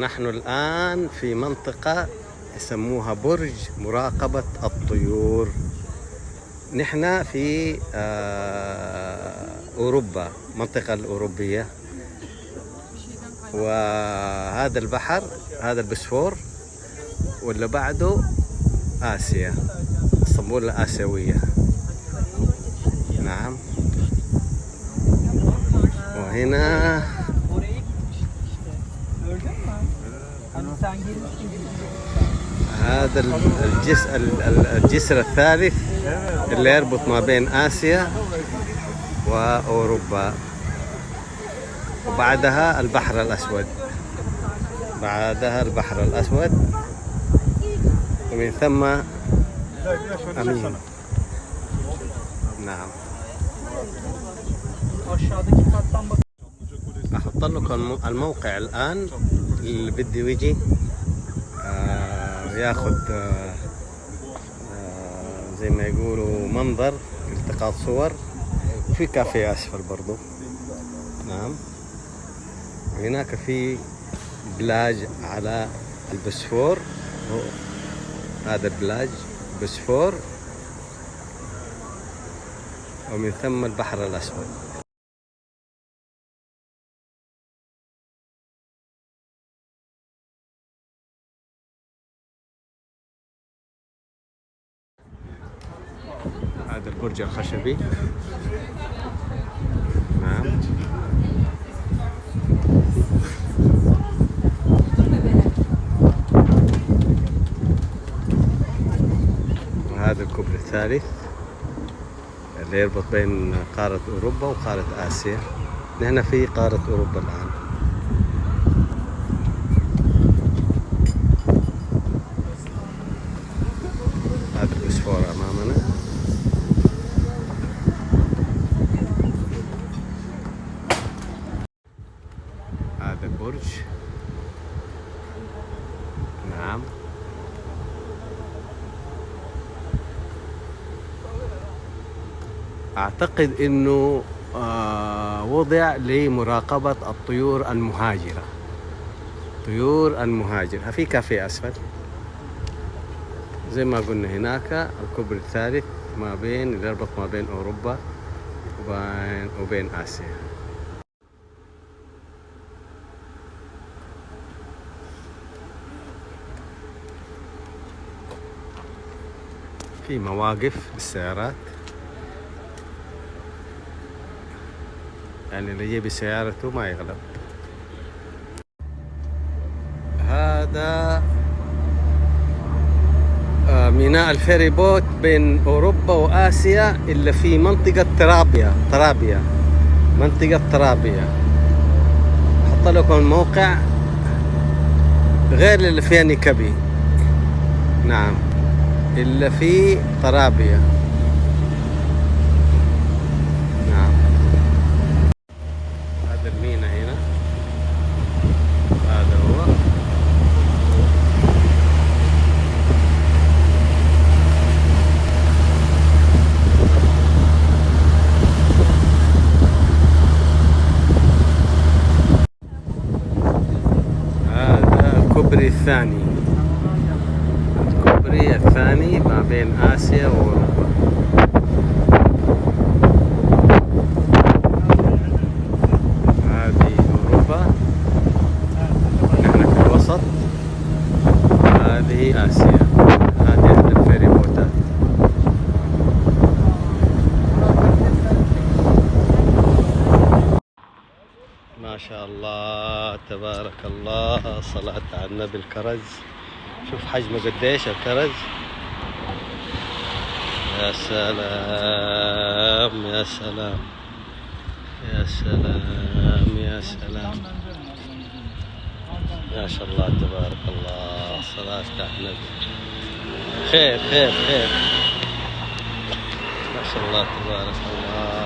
نحن الآن في منطقة يسموها برج مراقبة الطيور. نحن في أوروبا، منطقة الأوروبية، وهذا البحر هذا البسفور، واللي بعده آسيا، اسطنبول الآسيوية. نعم. وهنا هذا الجسر الثالث اللي يربط ما بين آسيا وأوروبا، وبعدها البحر الأسود، ومن ثم أمين. نعم. أحط لكم الموقع الآن اللي بدي يجي ياخذ زي ما يقولوا منظر، التقاط صور، وفي كافيه أسفل برضو. نعم. وهناك في بلاج على البسفور، هذا البلاج بسفور، ومن ثم البحر الأسود. هذا البرج الخشبي. نعم. وهذا الكوبري الثالث اللي يربط بين قارة أوروبا وقارة آسيا. نحن في قارة أوروبا الآن. هذا البسفور أمامنا. هذا البرج. نعم. أعتقد إنه وضع لمراقبة الطيور المهاجرة. في كافيه أسفل زي ما قلنا. هناك الكوبري الثالث اللي يربط ما بين أوروبا وبين آسيا. في مواقف للسيارات، يعني اللي يجي بسيارته ما يغلب. هذا ميناء الفيري بوت بين أوروبا وآسيا اللي في منطقة طرابيا. حط لكم موقع غير اللي فيها نيكابي. نعم. اللي في طرابيا. نعم. هذا الميناء هنا، هذا هو. هذا الكوبري الثاني ما بين آسيا وأوروبا. هذه أوروبا، نحن في الوسط. هذه آسيا. هذه أحد الفيري بوتات. ما شاء الله تبارك الله، صلاة على النبي. الكرز، شوف حجمه قديش الكرز. يا سلام يا سلام يا سلام يا سلام. ما شاء الله تبارك الله، صلاة على النبي. خير خير خير. ما شاء الله تبارك الله.